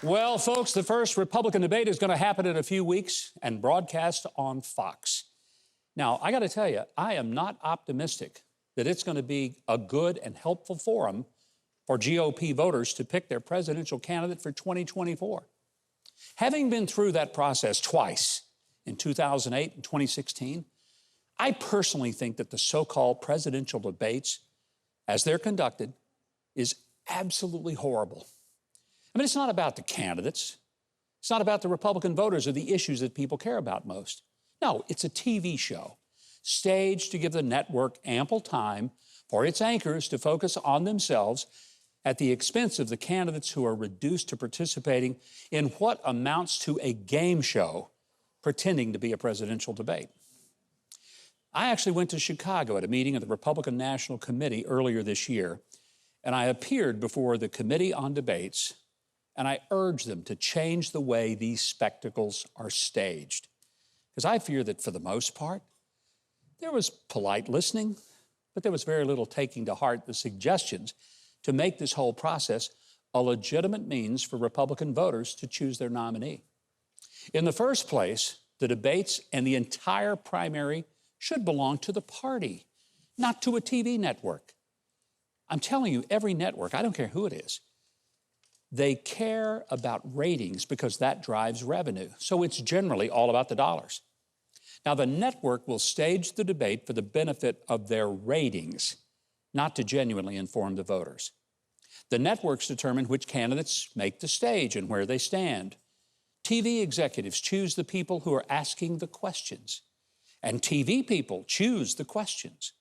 Well, folks, the first Republican debate is going to happen in a few weeks and broadcast on Fox. Now, I got to tell you, I am not optimistic that it's going to be a good and helpful forum for GOP voters to pick their presidential candidate for 2024. Having been through that process twice, in 2008 and 2016, I personally think that the so-called presidential debates, as they're conducted, is absolutely horrible. I mean, it's not about the candidates. It's not about the Republican voters or the issues that people care about most. No, it's a TV show, staged to give the network ample time for its anchors to focus on themselves at the expense of the candidates who are reduced to participating in what amounts to a game show pretending to be a presidential debate. I actually went to Chicago at a meeting of the Republican National Committee earlier this year, and I appeared before the Committee on Debates, and I urged them to change the way these spectacles are staged. Because I fear that for the most part, there was polite listening, but there was very little taking to heart the suggestions to make this whole process a legitimate means for Republican voters to choose their nominee. In the first place, the debates and the entire primary should belong to the party, not to a TV network. I'm telling you, every network, I don't care who it is, they care about ratings because that drives revenue. So it's generally all about the dollars. Now, the network will stage the debate for the benefit of their ratings, not to genuinely inform the voters. The networks determine which candidates make the stage and where they stand. TV executives choose the people who are asking the questions, and TV people choose the questions.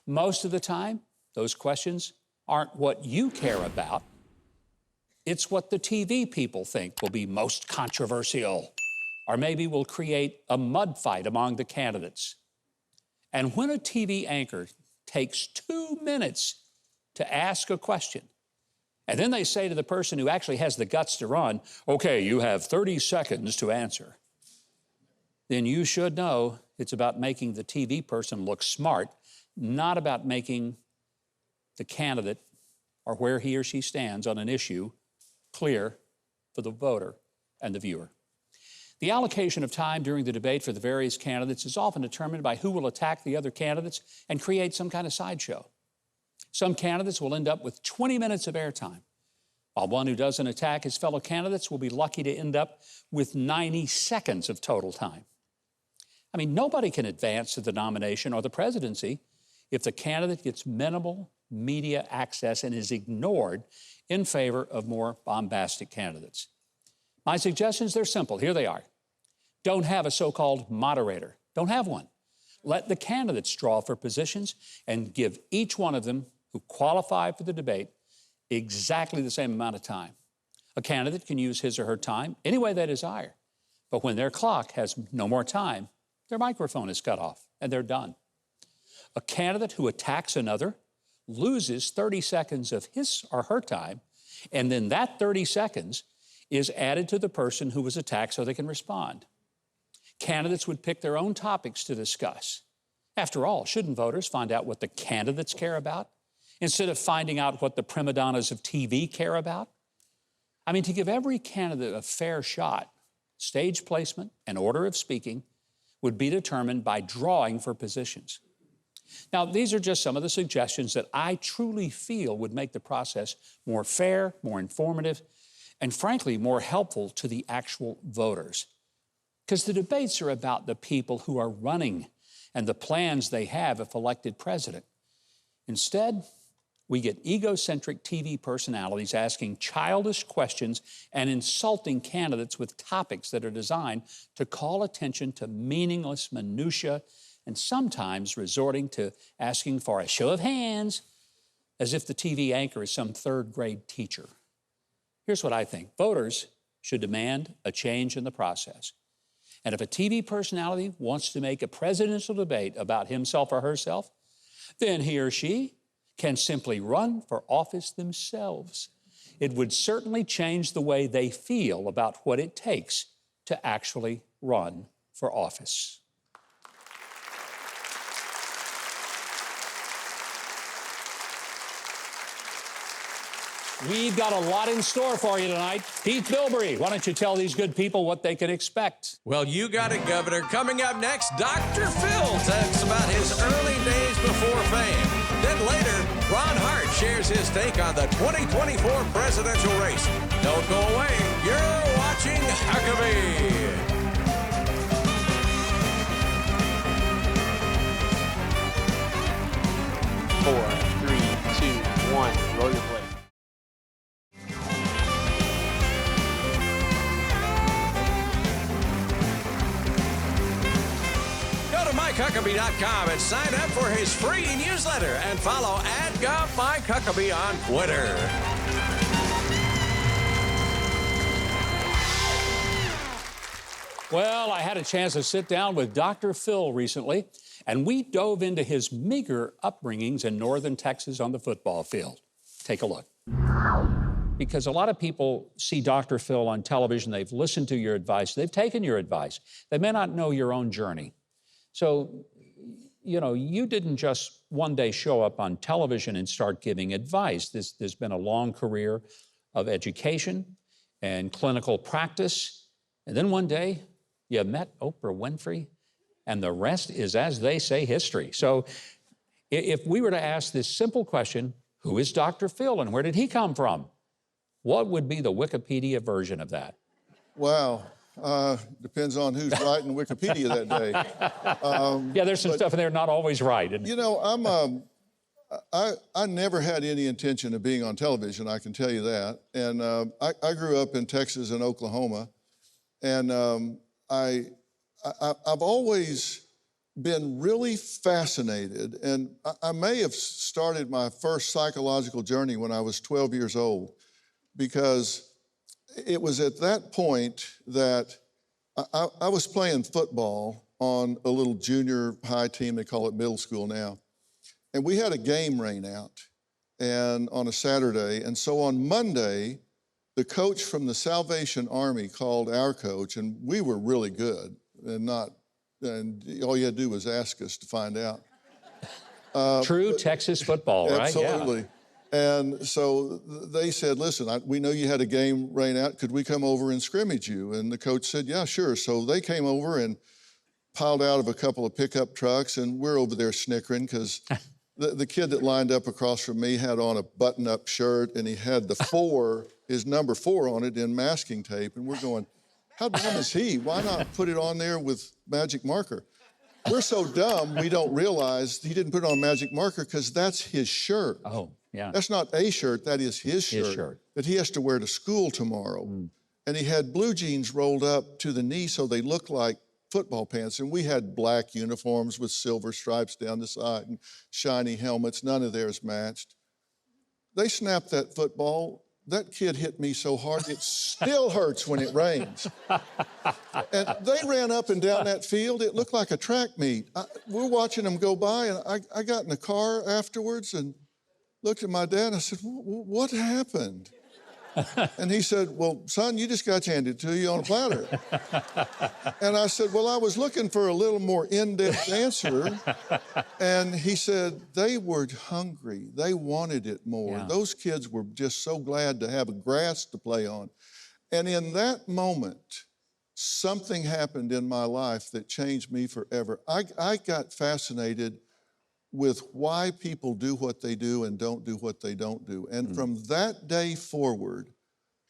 Most of the time, those questions aren't what you care about. It's what the TV people think will be most controversial, or maybe will create a mud fight among the candidates. And when a TV anchor takes 2 minutes to ask a question, and then they say to the person who actually has the guts to run, okay, you have 30 seconds to answer, then you should know it's about making the TV person look smart, not about making the candidate or where he or she stands on an issue clear for the voter and the viewer. The allocation of time during the debate for the various candidates is often determined by who will attack the other candidates and create some kind of sideshow. Some candidates will end up with 20 minutes of airtime, while one who doesn't attack his fellow candidates will be lucky to end up with 90 seconds of total time. I mean, nobody can advance to the nomination or the presidency if the candidate gets minimal media access and is ignored in favor of more bombastic candidates. My suggestions, they're simple. Here they are. Don't have a so-called moderator. Don't have one. Let the candidates draw for positions and give each one of them who qualify for the debate exactly the same amount of time. A candidate can use his or her time any way they desire, but when their clock has no more time, their microphone is cut off and they're done. A candidate who attacks another loses 30 seconds of his or her time, and then that 30 seconds is added to the person who was attacked so they can respond. Candidates would pick their own topics to discuss. After all, shouldn't voters find out what the candidates care about instead of finding out what the prima donnas of TV care about? I mean, to give every candidate a fair shot, stage placement and order of speaking would be determined by drawing for positions. Now, these are just some of the suggestions that I truly feel would make the process more fair, more informative, and frankly, more helpful to the actual voters. Because the debates are about the people who are running and the plans they have if elected president. Instead, we get egocentric TV personalities asking childish questions and insulting candidates with topics that are designed to call attention to meaningless minutia, and sometimes resorting to asking for a show of hands as if the TV anchor is some third-grade teacher. Here's what I think. Voters should demand a change in the process. And if a TV personality wants to make a presidential debate about himself or herself, then he or she can simply run for office themselves. It would certainly change the way they feel about what it takes to actually run for office. We've got a lot in store for you tonight. Keith Bilbrey, why don't you tell these good people what they can expect? Well, you got it, Governor. Coming up next, Dr. Phil talks about his early days before fame. Then later, Ron Hart shares his take on the 2024 presidential race. Don't go away. You're watching Huckabee. 4, 3, 2, 1. Roll your plate. Go to MikeHuckabee.com and sign up for his free newsletter and follow @GovMikeHuckabee on Twitter. Well, I had a chance to sit down with Dr. Phil recently, and we dove into his meager upbringings in northern Texas on the football field. Take a look. Because a lot of people see Dr. Phil on television, they've listened to your advice, they've taken your advice. They may not know your own journey. So, you know, you didn't just one day show up on television and start giving advice. There's been a long career of education and clinical practice. And then one day, you met Oprah Winfrey, and the rest is, as they say, history. So if we were to ask this simple question, who is Dr. Phil and where did he come from? What would be the Wikipedia version of that? Wow. Depends on who's writing Wikipedia that day. Yeah, there's some stuff in there not always right. You know, I never had any intention of being on television, I can tell you that. And I grew up in Texas and Oklahoma, and I've always been really fascinated, and I may have started my first psychological journey when I was 12 years old, because it was at that point that I was playing football on a little junior high team, they call it middle school now, and we had a game rain out and on a Saturday, and so on Monday, the coach from the Salvation Army called our coach, and we were really good, and all you had to do was ask us to find out. True Texas football, right? Absolutely. Yeah. And so they said, listen, we know you had a game rain out. Could we come over and scrimmage you? And the coach said, yeah, sure. So they came over and piled out of a couple of pickup trucks, and we're over there snickering because the kid that lined up across from me had on a button-up shirt, and he had his number 4 on it in masking tape. And we're going, how dumb is he? Why not put it on there with magic marker? We're so dumb, we don't realize he didn't put it on magic marker because that's his shirt. Oh, yeah. That's not a shirt, that is his shirt that he has to wear to school tomorrow. And he had blue jeans rolled up to the knee so they looked like football pants. And we had black uniforms with silver stripes down the side and shiny helmets. None of theirs matched. They snapped that football. That kid hit me so hard, it still hurts when it rains. And they ran up and down that field. It looked like a track meet. We're watching them go by, and I got in the car afterwards and looked at my dad, and I said, what happened? And he said, well, son, you just got handed to you on a platter. And I said, well, I was looking for a little more in-depth answer. And he said, they were hungry. They wanted it more. Yeah. Those kids were just so glad to have a grass to play on. And in that moment, something happened in my life that changed me forever. I got fascinated with why people do what they do and don't do what they don't do. And from that day forward,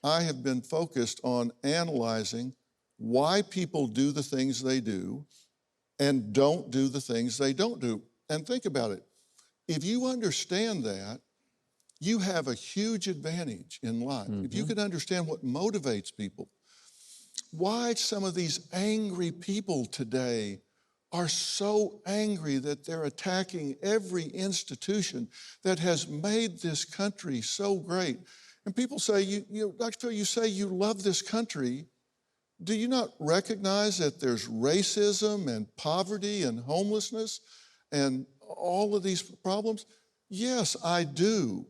I have been focused on analyzing why people do the things they do and don't do the things they don't do. And think about it. If you understand that, you have a huge advantage in life. If you can understand what motivates people, why some of these angry people today are so angry that they're attacking every institution that has made this country so great. And people say, Dr. Phil, you say you love this country. Do you not recognize that there's racism and poverty and homelessness and all of these problems? Yes, I do.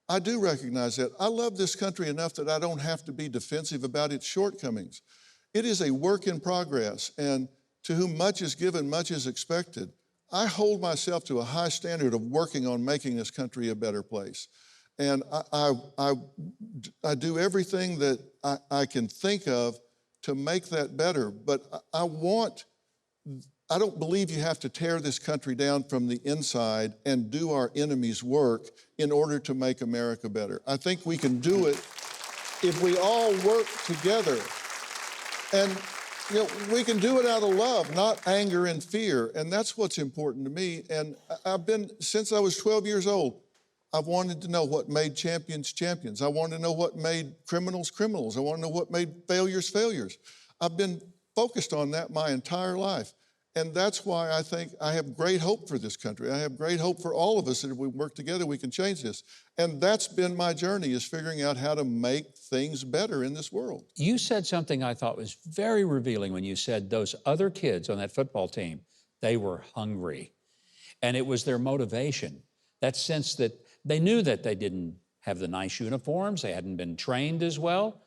I do recognize that. I love this country enough that I don't have to be defensive about its shortcomings. It is a work in progress, and to whom much is given, much is expected. I hold myself to a high standard of working on making this country a better place. And I do everything that I can think of to make that better. But I don't believe you have to tear this country down from the inside and do our enemies' work in order to make America better. I think we can do it if we all work together. And we can do it out of love, not anger and fear. And that's what's important to me. And since I was 12 years old, I've wanted to know what made champions champions. I wanted to know what made criminals criminals. I want to know what made failures failures. I've been focused on that my entire life. And that's why I think I have great hope for this country. I have great hope for all of us that if we work together, we can change this. And that's been my journey, is figuring out how to make things better in this world. You said something I thought was very revealing when you said those other kids on that football team, they were hungry. And it was their motivation, that sense that they knew that they didn't have the nice uniforms, they hadn't been trained as well,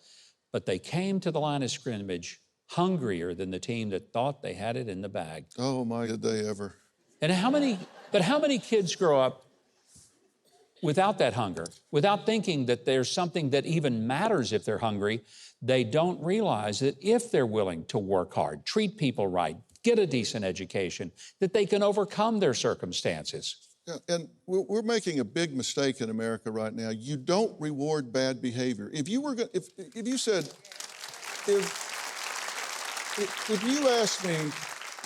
but they came to the line of scrimmage hungrier than the team that thought they had it in the bag. Oh my, did they ever. And how many kids grow up without that hunger, without thinking that there's something that even matters if they're hungry? They don't realize that if they're willing to work hard, treat people right, get a decent education, that they can overcome their circumstances. Yeah, and we're making a big mistake in America right now. You don't reward bad behavior. If you asked me,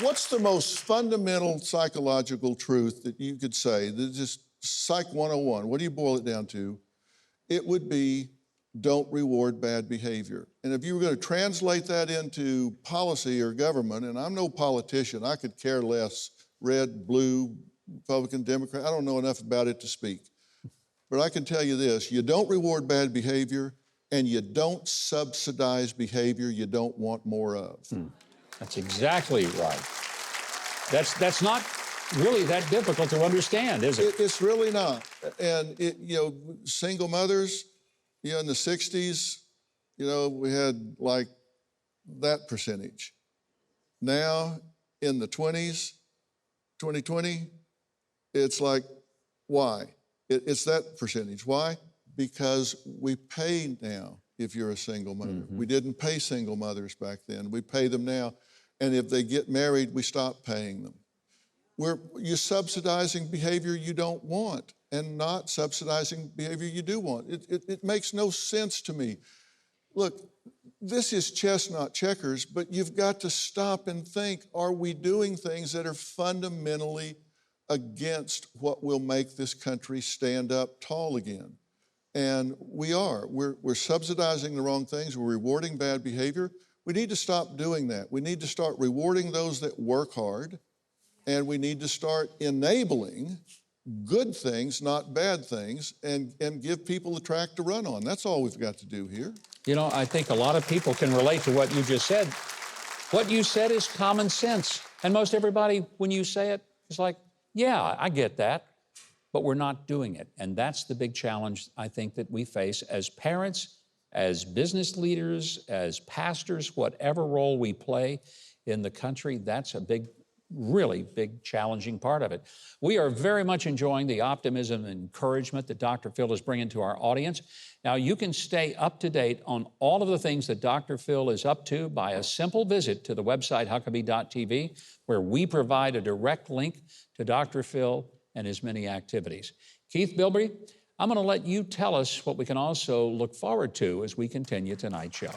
what's the most fundamental psychological truth that you could say, that just Psych 101, what do you boil it down to? It would be, don't reward bad behavior. And if you were going to translate that into policy or government, and I'm no politician, I could care less, red, blue, Republican, Democrat, I don't know enough about it to speak. But I can tell you this, you don't reward bad behavior, and you don't subsidize behavior you don't want more of. That's exactly right. That's not really that difficult to understand, is it? It's really not. And single mothers, in the 60s, we had like that percentage. Now, in the 20s, 2020, it's like, why? It's that percentage. Why? Because we pay now if you're a single mother. Mm-hmm. We didn't pay single mothers back then. We pay them now. And if they get married, we stop paying them. You're subsidizing behavior you don't want and not subsidizing behavior you do want. It makes no sense to me. Look, this is chess, not checkers, but you've got to stop and think, are we doing things that are fundamentally against what will make this country stand up tall again? And we are. We're subsidizing the wrong things. We're rewarding bad behavior. We need to stop doing that. We need to start rewarding those that work hard, and we need to start enabling good things, not bad things, and give people a track to run on. That's all we've got to do here. I think a lot of people can relate to what you just said. What you said is common sense. And most everybody, when you say it, is like, yeah, I get that. But we're not doing it. And that's the big challenge, I think, that we face as parents, as business leaders, as pastors, whatever role we play in the country. That's a really big, challenging part of it. We are very much enjoying the optimism and encouragement that Dr. Phil is bringing to our audience. Now, you can stay up to date on all of the things that Dr. Phil is up to by a simple visit to the website Huckabee.tv, where we provide a direct link to Dr. Phil and his many activities. Keith Bilbrey, I'm going to let you tell us what we can also look forward to as we continue tonight's show.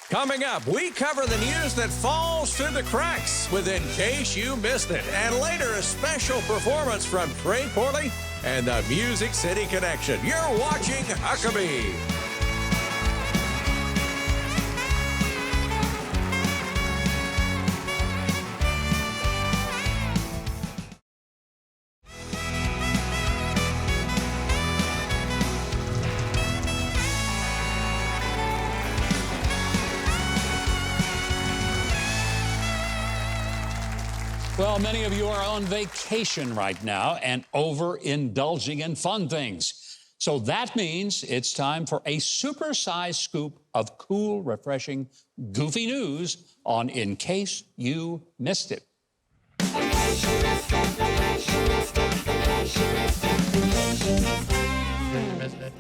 Coming up, we cover the news that falls through the cracks with In Case You Missed It. And later, a special performance from Trey Corley and the Music City Connection. You're watching Huckabee. Well, many of you are on vacation right now and overindulging in fun things. So that means it's time for a super-sized scoop of cool, refreshing, goofy news on In Case You Missed It.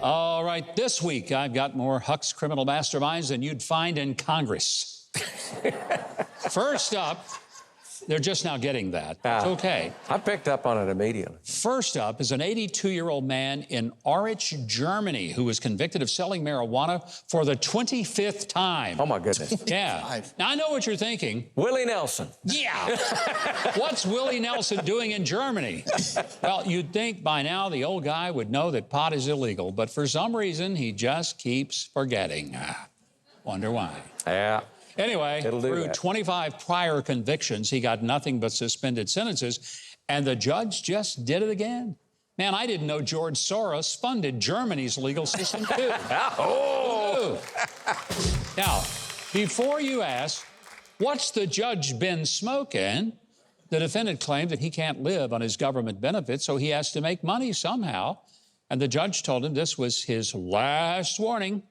All right, this week I've got more Huck's criminal masterminds than you'd find in Congress. First up, they're just now getting that. It's okay. I picked up on it immediately. First up is an 82-year-old man in Aurich, Germany, who was convicted of selling marijuana for the 25th time. Oh, my goodness. Yeah. Now, I know what you're thinking. Willie Nelson. Yeah. What's Willie Nelson doing in Germany? Well, you'd think by now the old guy would know that pot is illegal, but for some reason, he just keeps forgetting. Wonder why. Yeah. Anyway, through 25 prior convictions, he got nothing but suspended sentences, and the judge just did it again. Man, I didn't know George Soros funded Germany's legal system, too. Oh! Now, before you ask, what's the judge been smoking? The defendant claimed that he can't live on his government benefits, so he has to make money somehow. And the judge told him this was his last warning.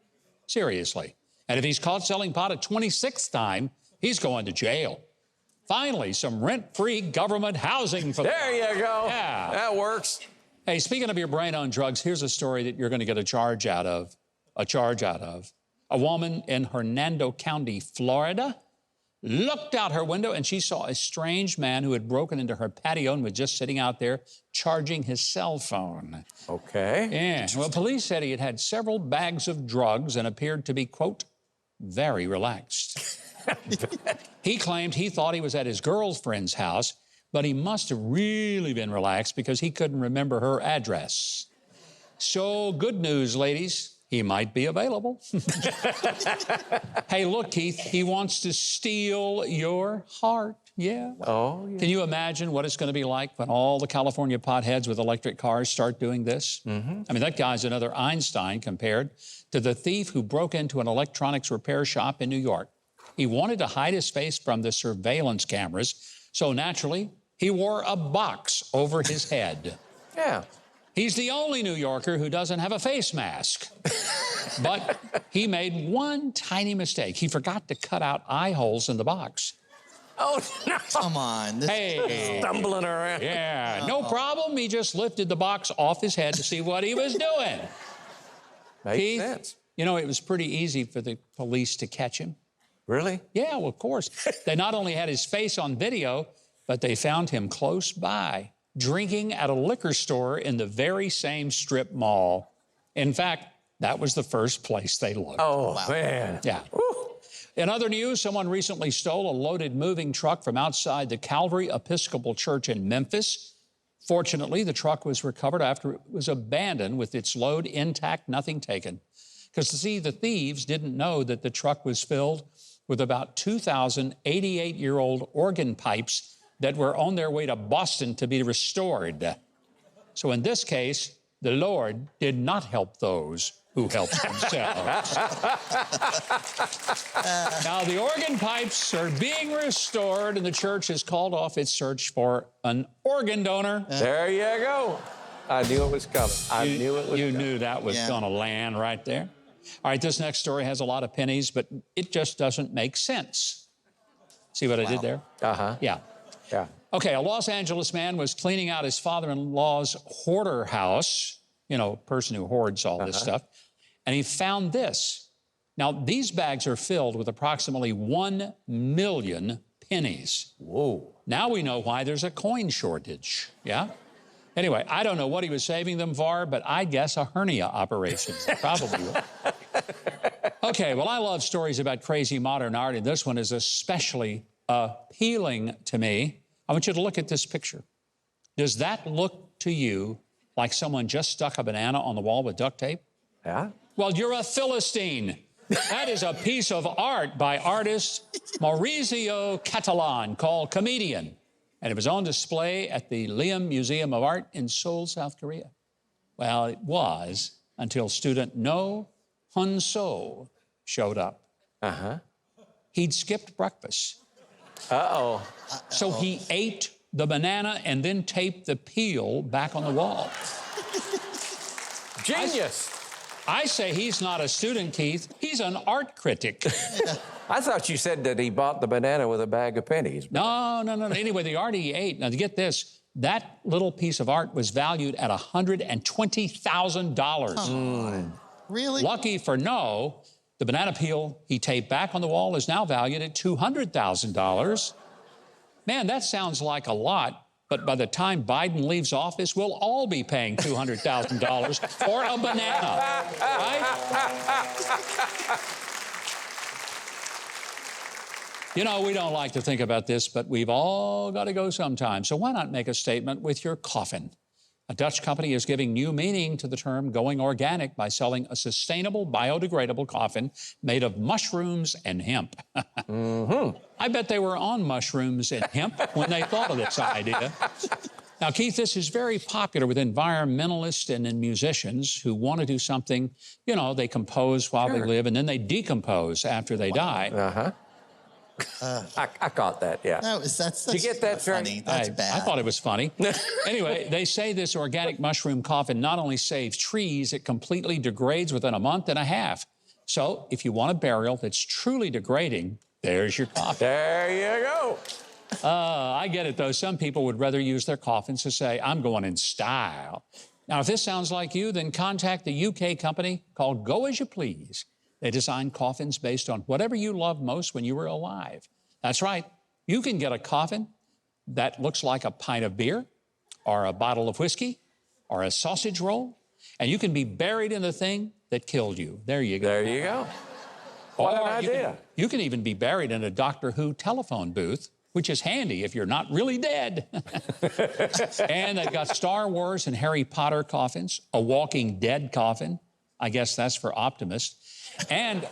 Seriously. And if he's caught selling pot a 26th time, he's going to jail. Finally, some rent-free government housing for There you go. Yeah. That works. Hey, speaking of your brain on drugs, here's a story that you're going to get a charge out of. A woman in Hernando County, Florida, looked out her window and she saw a strange man who had broken into her patio and was just sitting out there charging his cell phone. Okay. Yeah. Well, police said he had had several bags of drugs and appeared to be, quote, very relaxed. He claimed he thought he was at his girlfriend's house, but he must have really been relaxed because he couldn't remember her address. So good news, ladies. He might be available. Hey, look, Keith, he wants to steal your heart. Yeah. Oh, yeah. Can you imagine what it's going to be like when all the California potheads with electric cars start doing this? Mm-hmm. I mean, that guy's another Einstein compared to the thief who broke into an electronics repair shop in New York. He wanted to hide his face from the surveillance cameras, so naturally, he wore a box over his head. Yeah. He's the only New Yorker who doesn't have a face mask. But he made one tiny mistake. He forgot to cut out eye holes in the box. Oh, no. Come on. Hey. Stumbling around. Yeah, no problem. He just lifted the box off his head to see what he was doing. Makes Keith, sense. you know, it was pretty easy for the police to catch him. Really? Yeah, well, of course. They not only had his face on video, but they found him close by, drinking at a liquor store in the very same strip mall. In fact, that was the first place they looked. Oh, wow. Man. Yeah. Woo. In other news, someone recently stole a loaded moving truck from outside the Calvary Episcopal Church in Memphis. Fortunately, the truck was recovered after it was abandoned with its load intact, nothing taken. Because, see, the thieves didn't know that the truck was filled with about 2,000 88-year-old organ pipes that were on their way to Boston to be restored. So in this case, the Lord did not help those who helped themselves. Now, the organ pipes are being restored, and the church has called off its search for an organ donor. There you go. I knew it was coming. I knew it was coming. You knew that was going to land right there. All right, this next story has a lot of pennies, but it just doesn't make sense. See what I did there? Uh-huh. Yeah. Yeah. Okay, a Los Angeles man was cleaning out his father-in-law's hoarder house, you know, person who hoards all this stuff, and he found this. Now, these bags are filled with approximately 1 million pennies. Whoa. Now we know why there's a coin shortage, yeah? Anyway, I don't know what he was saving them for, but I guess a hernia operation, probably. Okay, well, I love stories about crazy modern art, and this one is especially appealing to me. I want you to look at this picture. Does that look to you like someone just stuck a banana on the wall with duct tape? Yeah? Well, you're a Philistine. That is a piece of art by artist Maurizio Catalan called Comedian. And it was on display at the Liam Museum of Art in Seoul, South Korea. Well, it was until student No Hun-so showed up. Uh-huh. He'd skipped breakfast. Uh-oh. So he ate the banana and then taped the peel back on the wall. Genius. I say he's not a student, Keith. He's an art critic. I thought you said that he bought the banana with a bag of pennies. No. Anyway, the art he ate, now to get this, That little piece of art was valued at $120,000. Really? Lucky for No, the banana peel he taped back on the wall is now valued at $200,000. Man, that sounds like a lot, but by the time Biden leaves office, we'll all be paying $200,000 for a banana, right? You know, we don't like to think about this, but we've all got to go sometime. So why not make a statement with your coffin? A Dutch company is giving new meaning to the term going organic by selling a sustainable, biodegradable coffin made of mushrooms and hemp. I bet they were on mushrooms and hemp when they thought of this idea. Now, Keith, this is very popular with environmentalists and musicians who want to do something, you know, they compose while they live and then they decompose after they die. I caught that, yeah. That's Did you get that, funny. That's bad. I thought it was funny. Anyway, they say this organic mushroom coffin not only saves trees, it completely degrades within a month and a half. So if you want a burial that's truly degrading, there's your coffin. There you go. I get it, though. Some people would rather use their coffins to say, I'm going in style. Now, if this sounds like you, then contact the UK company called Go As You Please. They design coffins based on whatever you loved most when you were alive. That's right. You can get a coffin that looks like a pint of beer or a bottle of whiskey or a sausage roll, and you can be buried in the thing that killed you. There you go. There you go. What an idea. You can even be buried in a Doctor Who telephone booth, which is handy if you're not really dead. And they've got Star Wars and Harry Potter coffins, a Walking Dead coffin. I guess that's for optimists. And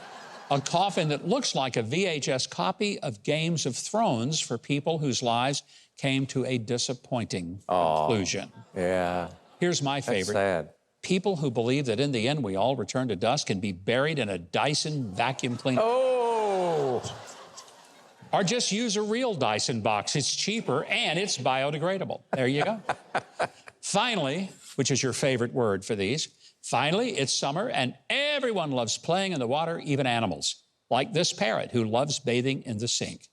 a coffin that looks like a VHS copy of Games of Thrones for people whose lives came to a disappointing conclusion. Yeah. Here's my favorite. That's sad. People who believe that in the end we all return to dust can be buried in a Dyson vacuum cleaner. Oh! Or just use a real Dyson box. It's cheaper and it's biodegradable. There you go. Finally, which is your favorite word for these, finally, it's summer and everyone loves playing in the water, even animals, like this parrot who loves bathing in the sink.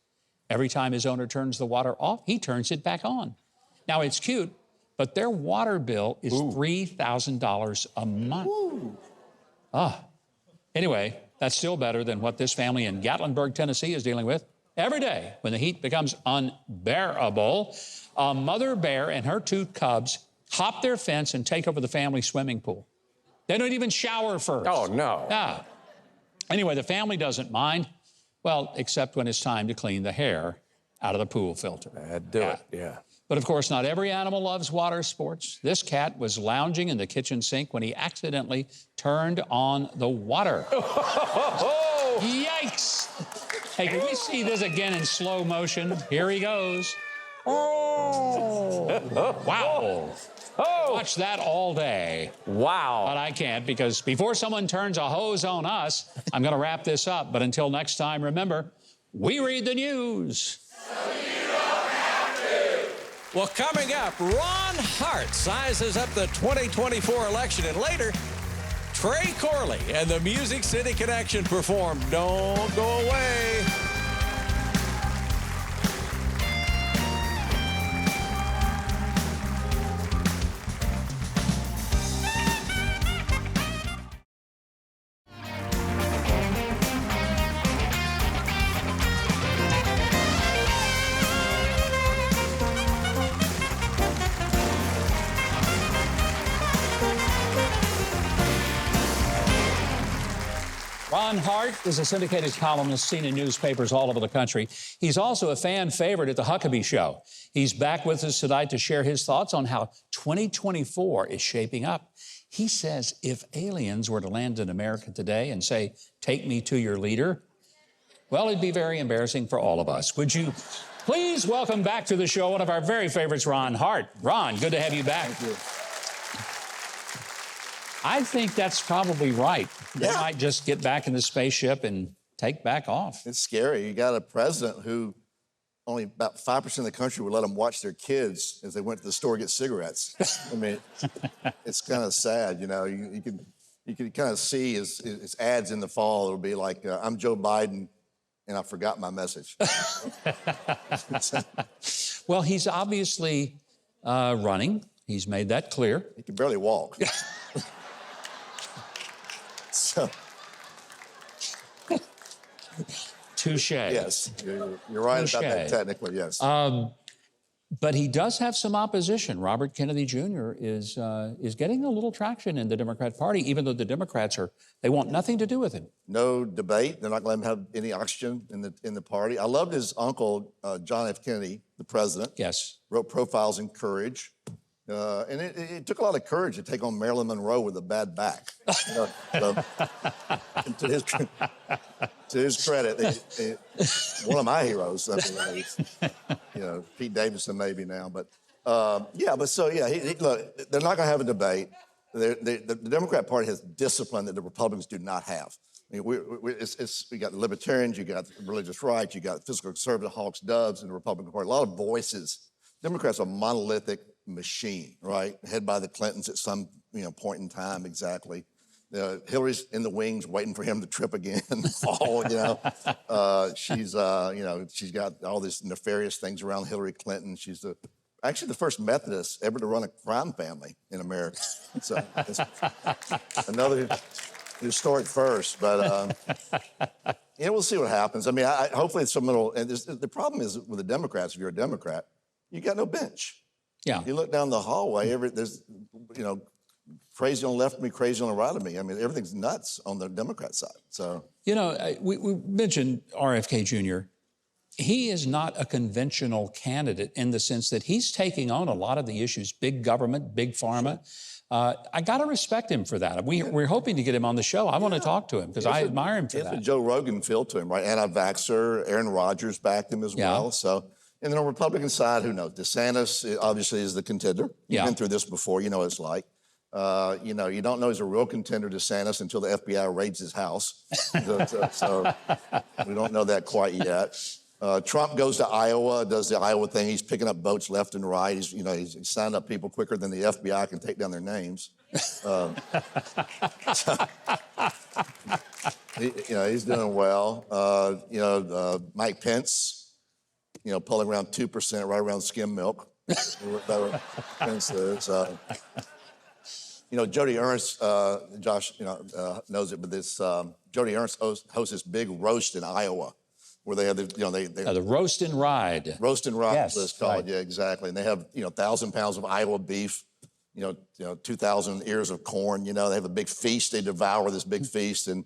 Every time his owner turns the water off, he turns it back on. Now, it's cute, but their water bill is $3,000 a month. Anyway, that's still better than what this family in Gatlinburg, Tennessee is dealing with. Every day, when the heat becomes unbearable, a mother bear and her 2 cubs hop their fence and take over the family swimming pool. They don't even shower first. Oh, no. Anyway, the family doesn't mind, well, except when it's time to clean the hair out of the pool filter. Do it, yeah. But of course, not every animal loves water sports. This cat was lounging in the kitchen sink when he accidentally turned on the water. Yikes! Hey, can we see this again in slow motion? Here he goes. Wow. Watch that all day. Wow. But I can't, because before someone turns a hose on us, I'm going to wrap this up. But until next time, remember, we read the news. So you don't have to. Well, coming up, Ron Hart sizes up the 2024 election, and later, Trey Corley and the Music City Connection perform Don't Go Away. Ron Hart is a syndicated columnist seen in newspapers all over the country. He's also a fan favorite at the Huckabee Show. He's back with us tonight to share his thoughts on how 2024 is shaping up. He says if aliens were to land in America today and say, "Take me to your leader," well, it'd be very embarrassing for all of us. Would you please welcome back to the show one of our very favorites, Ron Hart. Ron, good to have you back. Thank you. I think that's probably right. They might just get back in the spaceship and take back off. It's scary. You got a president who only about 5% of the country would let them watch their kids as they went to the store to get cigarettes. I mean, it's kind of sad, you know. You can kind of see his ads in the fall. It'll be like, I'm Joe Biden, and I forgot my message. Well, he's obviously running. He's made that clear. He can barely walk. So, Touche. yes, you're right about that technically, yes. But he does have some opposition. Robert Kennedy Jr. is getting a little traction in the Democrat Party, even though the Democrats they want nothing to do with him. No debate. They're not going to let him have any oxygen in the party. I loved his uncle, John F. Kennedy, the president. Yes. Wrote Profiles in Courage. And it took a lot of courage to take on Marilyn Monroe with a bad back. You know, so, to his credit, one of my heroes, I believe. You know, Pete Davidson maybe now, but look, they're not going to have a debate. The Democrat Party has discipline that the Republicans do not have. I mean, we got the libertarians, you got religious rights, you got fiscal conservative hawks, doves in the Republican Party. A lot of voices. Democrats are a monolithic machine, right? Head by the Clintons at some point in time, exactly. Hillary's in the wings, waiting for him to trip again and fall. She's got all these nefarious things around Hillary Clinton. She's actually the first Methodist ever to run a crime family in America. So it's another historic first, but we'll see what happens. I mean, hopefully someone will. And the problem is with the Democrats, if you're a Democrat, you got no bench. Yeah. You look down the hallway, there's, crazy on the left of me, crazy on the right of me. I mean, everything's nuts on the Democrat side. So, we mentioned RFK Jr. He is not a conventional candidate in the sense that he's taking on a lot of the issues, big government, big pharma. I got to respect him for that. We're hoping to get him on the show. I want to talk to him because I admire him for that. It's a Joe Rogan feel to him, right? Anti-vaxxer, Aaron Rodgers backed him as well. So, and then on the Republican side, who knows? DeSantis obviously is the contender. You've been through this before. You know what it's like. You don't know he's a real contender, DeSantis, until the FBI raids his house. So we don't know that quite yet. Trump goes to Iowa, does the Iowa thing. He's picking up votes left and right. He's signed up people quicker than the FBI can take down their names. He's doing well. Mike Pence, pulling around 2%, right around skim milk. Pence is. Jody Ernst, Josh, knows it, but this Jody Ernst hosts this big roast in Iowa, where they have the roast and ride. Roast and ride, yes, it's called. right. Yeah, exactly. And they have 1,000 pounds of Iowa beef, 2,000 ears of corn. They have a big feast. They devour this big feast, and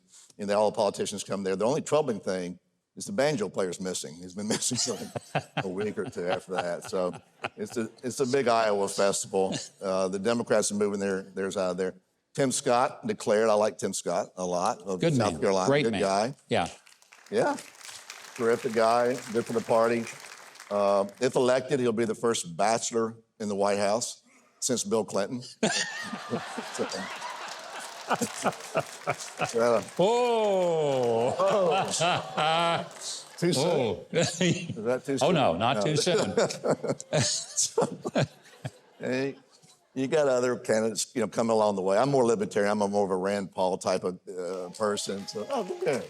all the politicians come there. The only troubling thing is the banjo player's missing. He's been missing for a week or two after that. So it's a big Iowa festival. The Democrats are moving theirs out of there. Tim Scott declared. I like Tim Scott a lot. Of Good South man. Carolina. Great Good man. guy. Yeah. Yeah. Terrific guy. Good for the party. If elected, he'll be the first bachelor in the White House since Bill Clinton. Too soon. Is that too soon? Oh, no, not too soon. Hey, you got other candidates, coming along the way. I'm more libertarian. I'm more of a Rand Paul type of person. So, okay.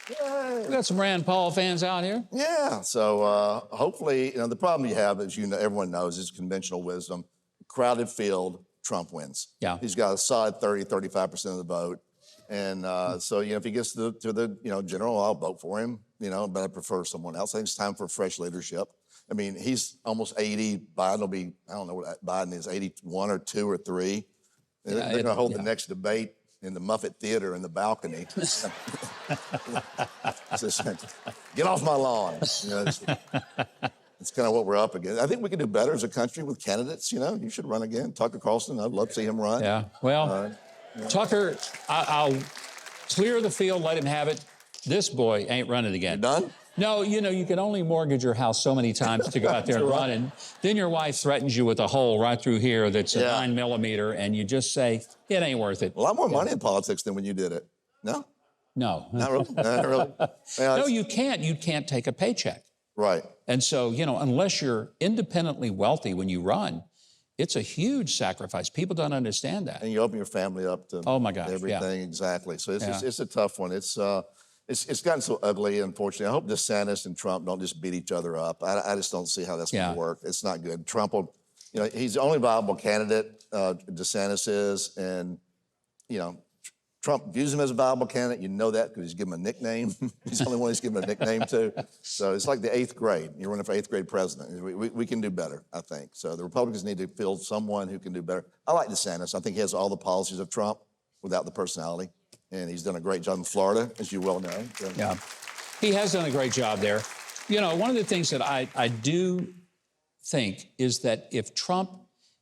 We got some Rand Paul fans out here. Yeah. So hopefully, the problem you have, as everyone knows, is conventional wisdom. Crowded field, Trump wins. Yeah. He's got a solid 35% of the vote. And so, if he gets to the general, I'll vote for him, but I prefer someone else. I think it's time for fresh leadership. I mean, he's almost 80. Biden will be, I don't know what Biden is, 81 or 2 or 3. They're going to hold the next debate in the Muffet Theater in the balcony. Get off my lawn. It's kind of what we're up against. I think we can do better as a country with candidates. You should run again. Tucker Carlson, I'd love to see him run. Yeah, well, Tucker, I'll clear the field, let him have it. This boy ain't running again. You done? No, you can only mortgage your house so many times to go out there and run. And then your wife threatens you with a hole right through here that's a 9 millimeter, and you just say, it ain't worth it. A lot more money in politics than when you did it. No? No. Not really? Not really. Yeah, No, you can't. You can't take a paycheck. Right. And so, unless you're independently wealthy when you run, it's a huge sacrifice. People don't understand that. And you open your family up to everything. Exactly. So it's a tough one. It's gotten so ugly, unfortunately. I hope DeSantis and Trump don't just beat each other up. I just don't see how that's going to work. It's not good. Trump will, you know, he's the only viable candidate, DeSantis is, and, you know, Trump views him as a viable candidate. You know that because he's given him a nickname. He's the only one he's given a nickname to. So it's like the 8th grade. You're running for 8th grade president. We can do better, I think. So the Republicans need to field someone who can do better. I like DeSantis. I think he has all the policies of Trump without the personality. And he's done a great job in Florida, as you well know. So. Yeah, he has done a great job there. You know, one of the things that I do think is that if Trump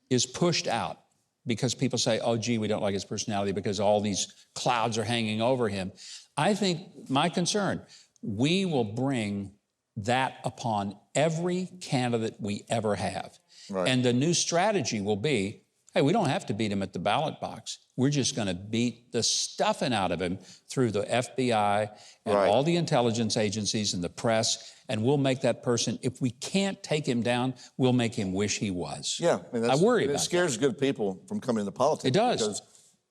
is pushed out, because people say, oh, gee, we don't like his personality because all these clouds are hanging over him. I think my concern, we will bring that upon every candidate we ever have. Right. And the new strategy will be, hey, we don't have to beat him at the ballot box. We're just going to beat the stuffing out of him through the FBI and Right. all the intelligence agencies and the press, and we'll make that person, if we can't take him down, we'll make him wish he was. Yeah, I mean, I worry it about scares good people from coming into politics. It does.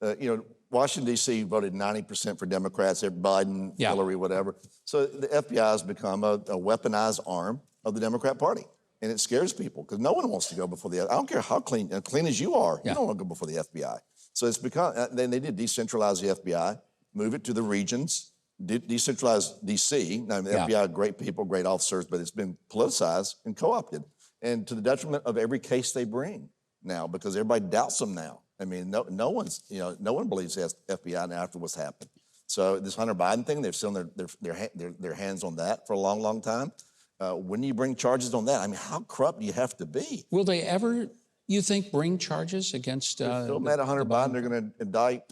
Because, you know, Washington, D.C. voted 90% for Democrats, Biden, Yeah. Hillary, whatever. So the FBI has become a weaponized arm of the Democrat Party. And it scares people because no one wants to go before the FBI. I don't care how clean as you are, Yeah. you don't want to go before the FBI. So it's become, then they did decentralize the FBI, move it to the regions, decentralize D.C. Now, the Yeah. FBI, great people, great officers, but it's been politicized and co-opted. And to the detriment of every case they bring now, because everybody doubts them now. I mean, no one believes the FBI now after what's happened. So this Hunter Biden thing, they've still their hands on that for a long, long time. When you bring charges on that, I mean, how corrupt do you have to be? Will they ever, you think, bring charges against Still mad at Hunter Biden, they're going to indict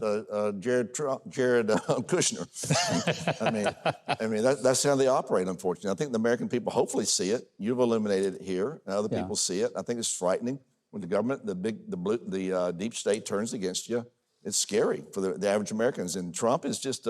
Jared Kushner. I mean that's how they operate, unfortunately. I think the American people hopefully see it. You've illuminated it here, and other people see it. I think it's frightening when the government, the deep state turns against you. It's scary for the average Americans. And Trump is just,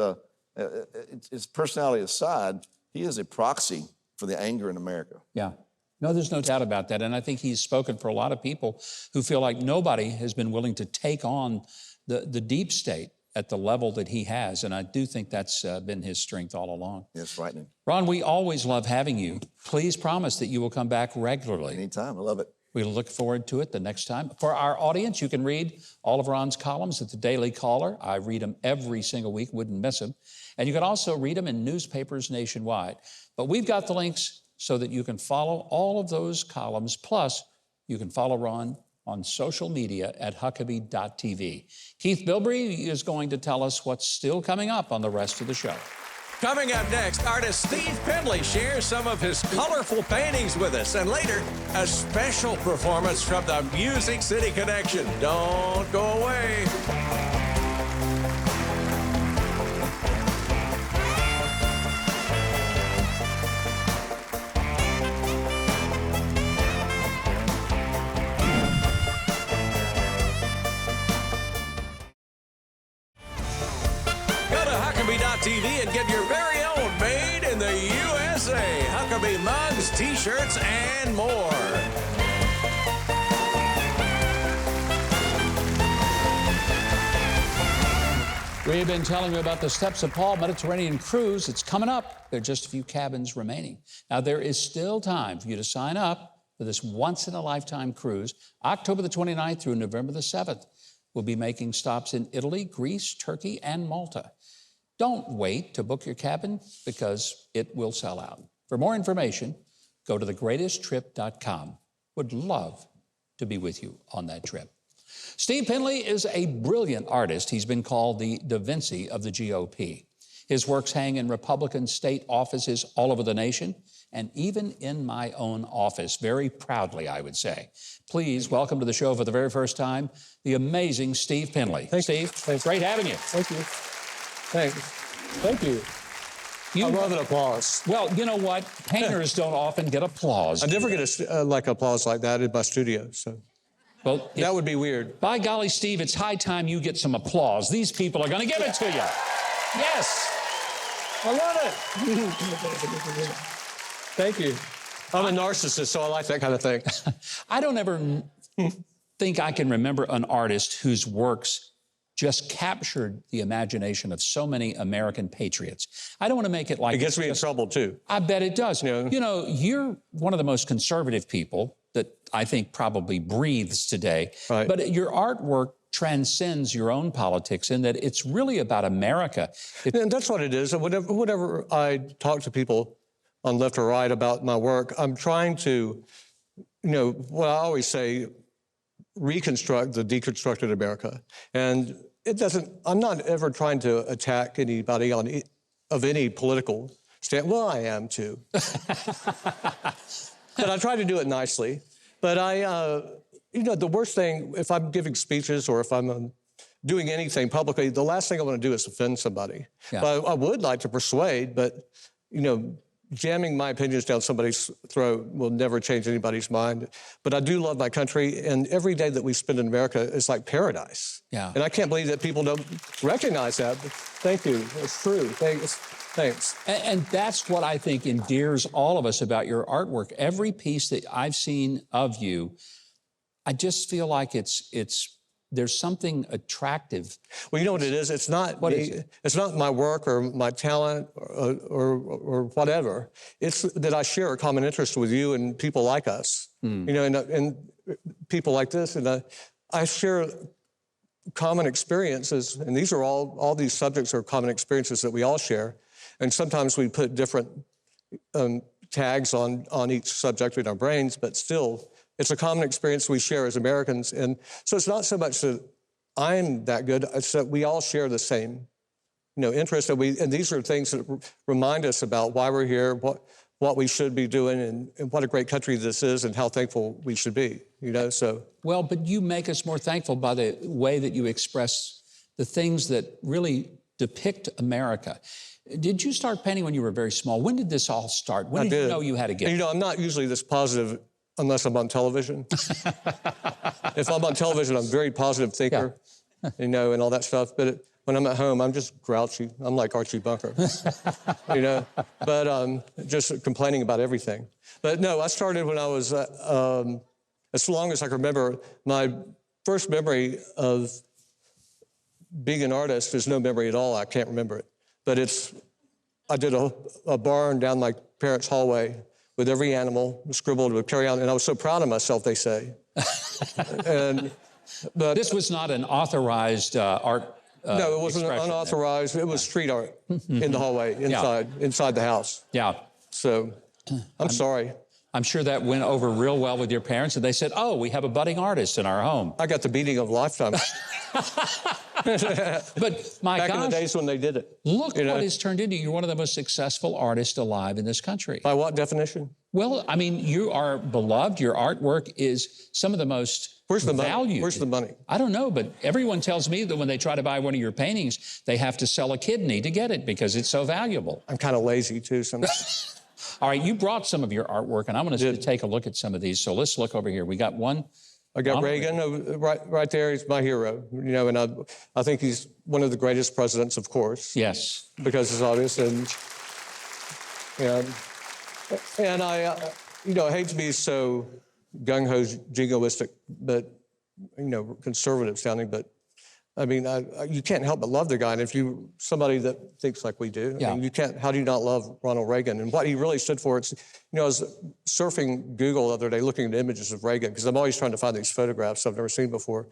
his personality aside, he is a proxy for the anger in America. Yeah. No, there's no doubt about that. And I think he's spoken for a lot of people who feel like nobody has been willing to take on the deep state at the level that he has. And I do think that's been his strength all along. It's frightening. Ron, we always love having you. Please promise that you will come back regularly. Anytime, I love it. We look forward to it the next time. For our audience, you can read all of Ron's columns at the Daily Caller. I read them every single week, wouldn't miss them. And you can also read them in newspapers nationwide. But we've got the links so that you can follow all of those columns. Plus, you can follow Ron on social media at Huckabee.tv. Keith Bilbrey is going to tell us what's still coming up on the rest of the show. Coming up next, artist Steve Penley shares some of his colorful paintings with us. And later, a special performance from the Music City Connection. Don't go away. Go to Huckabee.tv and get your very own made in the USA. Huckabee mugs, t-shirts, and more. We've been telling you about the Steps of Paul Mediterranean Cruise. It's coming up. There are just a few cabins remaining. Now, there is still time for you to sign up for this once-in-a-lifetime cruise, October the 29th through November the 7th. We'll be making stops in Italy, Greece, Turkey, and Malta. Don't wait to book your cabin because it will sell out. For more information, go to thegreatesttrip.com. Would love to be with you on that trip. Steve Penley is a brilliant artist. He's been called the Da Vinci of the GOP. His works hang in Republican state offices all over the nation and even in my own office, very proudly, I would say. Please welcome to the show for the very first time, the amazing Steve Penley. Steve, it's great having you. Thank you. Thanks. Thank you. I love an applause. Well, you know what? Painters don't often get applause. I never get like applause like that in my studio, so Well, that would be weird. by golly, Steve, it's high time you get some applause. These people are going to give it to you. Yes. I love it. Thank you. I'm a narcissist, so I like that kind of thing. I don't ever think I can remember an artist whose works just captured the imagination of so many American patriots. I don't want to make it like... It gets me in trouble, too. I bet it does. Yeah. You know, you're one of the most conservative people that I think probably breathes today. Right. But your artwork transcends your own politics in that it's really about America. And that's what it is. And whenever I talk to people on left or right about my work, I'm trying to, what I always say, reconstruct the deconstructed America. And I'm not ever trying to attack anybody of any political stand. Well, I am too. But I try to do it nicely. But the worst thing, if I'm giving speeches or if I'm doing anything publicly, the last thing I want to do is offend somebody. Yeah. But I would like to persuade, but, jamming my opinions down somebody's throat will never change anybody's mind. But I do love my country, and every day that we spend in America is like paradise. Yeah. And I can't believe that people don't recognize that. But thank you. It's true. Thanks. And that's what I think endears all of us about your artwork. Every piece that I've seen of you, I just feel like there's something attractive. Well, you know what it is? It's not It's not my work or my talent or whatever. It's that I share a common interest with you and people like us. And people like this, and I share common experiences, and these are all these subjects are common experiences that we all share. And sometimes we put different tags on each subject in our brains, but still, it's a common experience we share as Americans. And so it's not so much that I'm that good, it's that we all share the same, interest. And these are things that remind us about why we're here, what we should be doing, and what a great country this is, and how thankful we should be, so. Well, but you make us more thankful by the way that you express the things that really depict America. Did you start painting when you were very small? When did this all start? When did you know you had a gift? And, I'm not usually this positive unless I'm on television. If I'm on television, I'm a very positive thinker, and all that stuff. But when I'm at home, I'm just grouchy. I'm like Archie Bunker, But just complaining about everything. But no, I started when I was, as long as I can remember, my first memory of being an artist is no memory at all. I can't remember it. But I did a barn down my parents' hallway with every animal scribbled with crayon, and I was so proud of myself, they say. But this was not an authorized art no, it wasn't unauthorized. It was street art in the hallway, inside the house. Yeah. So I'm sorry. I'm sure that went over real well with your parents, and they said, oh, we have a budding artist in our home. I got the beating of a lifetime. But my Back gosh, in the days when they did it. Look what it's turned into. You're one of the most successful artists alive in this country. By what definition? Well, I mean, you are beloved. Your artwork is some of the most valued. Where's the money? I don't know, but everyone tells me that when they try to buy one of your paintings, they have to sell a kidney to get it because it's so valuable. I'm kind of lazy, too, sometimes. All right, you brought some of your artwork, and I want us to take a look at some of these. So let's look over here. We got one. I got Reagan right there. He's my hero, and I think he's one of the greatest presidents, of course. Yes. Because it's obvious. And I, I hate to be so gung-ho, jingoistic, but, conservative sounding, but I mean, you can't help but love the guy. And if somebody that thinks like we do, I mean, how do you not love Ronald Reagan? And what he really stood for, I was surfing Google the other day looking at images of Reagan, because I'm always trying to find these photographs I've never seen before.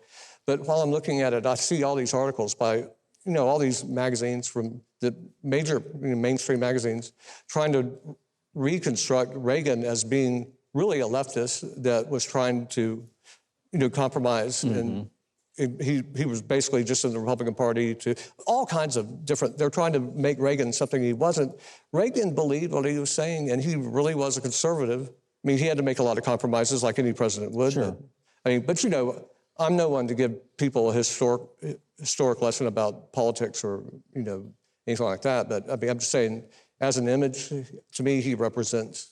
But while I'm looking at it, I see all these articles by, all these magazines from the major mainstream magazines trying to reconstruct Reagan as being really a leftist that was trying to, compromise and he was basically just in the Republican Party to all kinds of different, they're trying to make Reagan something he wasn't. Reagan believed what he was saying, and he really was a conservative. I mean, he had to make a lot of compromises like any president would. Sure. But I'm no one to give people a historic lesson about politics or, anything like that. But I mean, I'm just saying, as an image, to me, he represents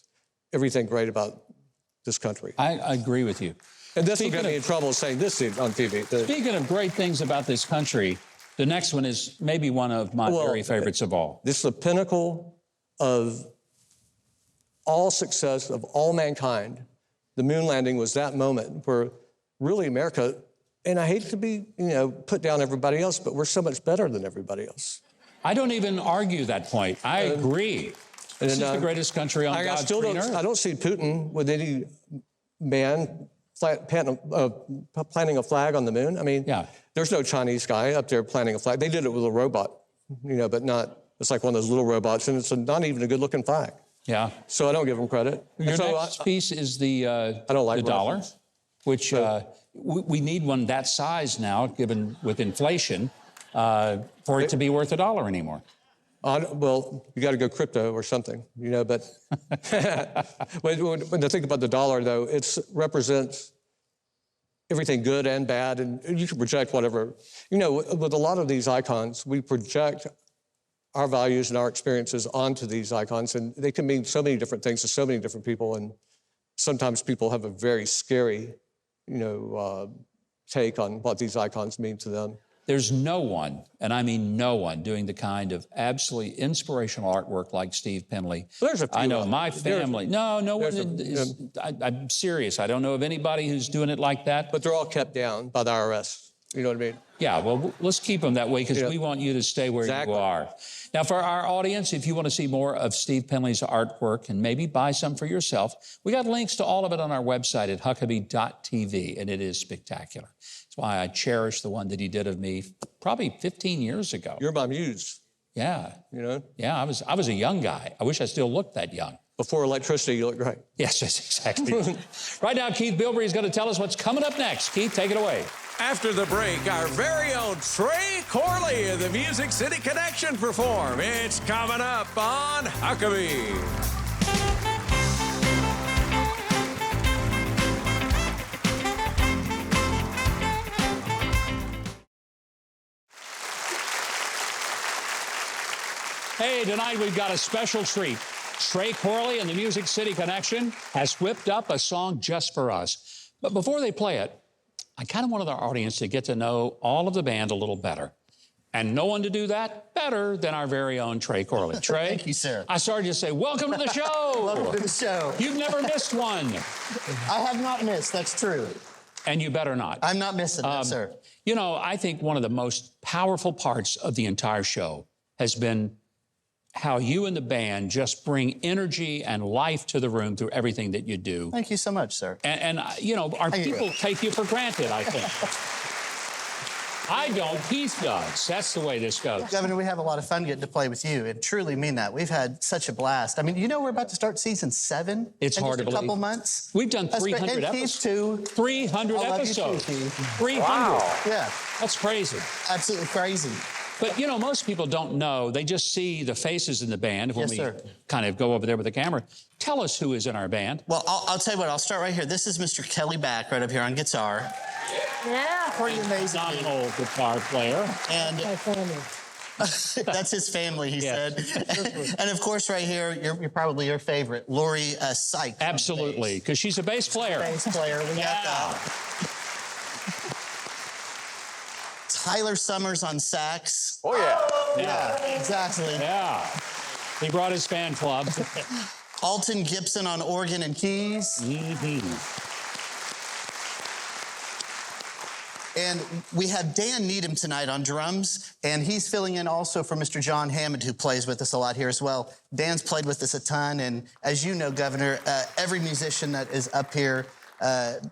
everything great about this country. I agree with you. And this will get me in trouble saying this on TV. Speaking of great things about this country, the next one is maybe one of my very favorites of all. This is the pinnacle of all success of all mankind. The moon landing was that moment where really America, and I hate to be, put down everybody else, but we're so much better than everybody else. I don't even argue that point. I agree. This is the greatest country on God's green earth. I don't see Putin with any man planting a flag on the moon. I mean, Yeah. there's no Chinese guy up there planting a flag. They did it with a robot, but not, it's like one of those little robots, and it's not even a good-looking flag. Yeah. So I don't give them credit. Your So next piece is the I don't like the dollar, Russians. which we need one that size now, given with inflation, for it to be worth $1 anymore. Well, you got to go crypto or something, but when I think about the dollar, though, it represents everything good and bad, and you can project whatever. With a lot of these icons, we project our values and our experiences onto these icons, and they can mean so many different things to so many different people, and sometimes people have a very scary, take on what these icons mean to them. There's no one, and I mean no one, doing the kind of absolutely inspirational artwork like Steve Penley. There's a few I know of them. my family. No one is. I'm serious. I don't know of anybody who's doing it like that. But they're all kept down by the IRS. You know what I mean? Yeah, well, let's keep them that way because we want you to stay where Exactly. you are. Now, for our audience, if you want to see more of Steve Penley's artwork and maybe buy some for yourself, we got links to all of it on our website at Huckabee.tv, and it is spectacular. That's why I cherish the one that he did of me probably 15 years ago. You're my muse, Yeah, Yeah, I was a young guy. I wish I still looked that young. Before electricity, you look great. Yes, exactly. Right now, Keith Bilbrey is going to tell us what's coming up next. Keith, take it away. After the break, our very own Trey Corley of the Music City Connection perform. It's coming up on Huckabee. Hey, tonight we've got a special treat. Trey Corley and the Music City Connection has whipped up a song just for us. But before they play it, I kind of wanted our audience to get to know all of the band a little better. And no one to do that better than our very own Trey Corley. Trey? Thank you, sir. I started to say, welcome to the show. Welcome to the show. You've never missed one. I have not missed, that's true. And you better not. I'm not missing, no, sir. I think one of the most powerful parts of the entire show has been how you and the band just bring energy and life to the room through everything that you do. Thank you so much, sir. And our people take you for granted, I think. I don't. Keith does. That's the way this goes. Governor, we have a lot of fun getting to play with you, and truly mean that. We've had such a blast. I mean, we're about to start season 7. It's in hard just to a couple believe. months. We've done That's great. 300 And Keith, episodes. too. 300 I love you too, episodes. Keith. 300. Wow. Yeah, That's crazy. absolutely crazy. But, most people don't know. They just see the faces in the band when Yes, we sir. kind of go over there with the camera. Tell us who is in our band. Well, I'll tell you what, I'll start right here. This is Mr. Kelly Back right up here on guitar. Yeah, pretty amazing. Phenomenal guitar player. And that's his family, he said. And of course, right here, you're probably your favorite, Lori Sykes. Absolutely, because she's a bass player. Bass player, we got that. Tyler Summers on sax. Oh, yeah. Yeah, exactly. Yeah. He brought his fan club. Alton Gibson on organ and keys. And we have Dan Needham tonight on drums, and he's filling in also for Mr. John Hammond, who plays with us a lot here as well. Dan's played with us a ton, and as you know, Governor, every musician that is up here,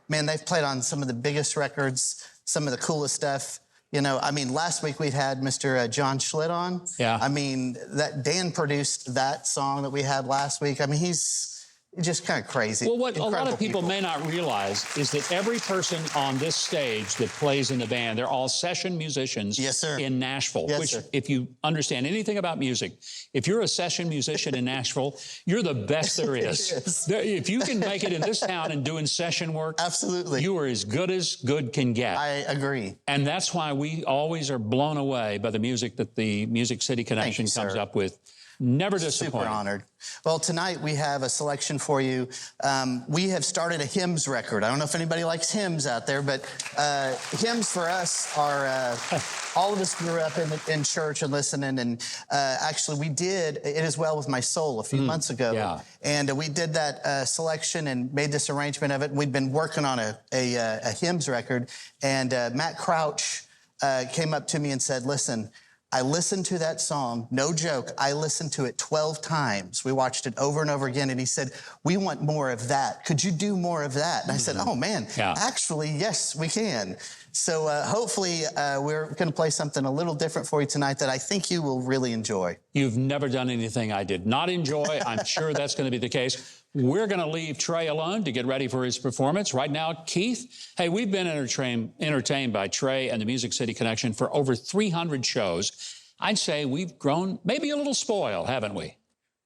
man, they've played on some of the biggest records, some of the coolest stuff. Last week we had Mr. John Schlitt on. Yeah. That Dan produced that song that we had last week. He's just kind of crazy. Well, what a lot Incredible of people may not realize is that every person on this stage that plays in the band, they're all session musicians Yes, sir. in Nashville. Yes, which, sir. if you understand anything about music, if you're a session musician in Nashville, you're the best there is. Yes. If you can make it in this town and doing session work, Absolutely. you are as good can get. I agree. And that's why we always are blown away by the music that the Music City Connection comes sir. up with. Never disappointed. Super honored. Well, tonight we have a selection for you. We have started a hymns record. I don't know if anybody likes hymns out there, but hymns for us are, all of us grew up in church and listening. And actually we did It Is Well With My Soul a few months ago. Yeah. And we did that selection and made this arrangement of it. We've been working on a hymns record. And Matt Crouch came up to me and said, listen, I listened to that song, no joke, I listened to it 12 times. We watched it over and over again, and he said, we want more of that. Could you do more of that? And I said, oh man, actually, yes, we can. So hopefully we're gonna play something a little different for you tonight that I think you will really enjoy. You've never done anything I did not enjoy. I'm sure that's going to be the case. We're going to leave Trey alone to get ready for his performance. Right now, Keith, hey, we've been entertained by Trey and the Music City Connection for over 300 shows. I'd say we've grown maybe a little spoiled, haven't we?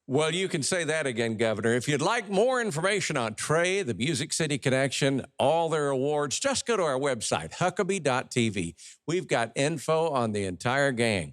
Well, you can say that again, Governor. If you'd like more information on Trey, the Music City Connection, all their awards, just go to our website, Huckabee.tv. We've got info on the entire gang.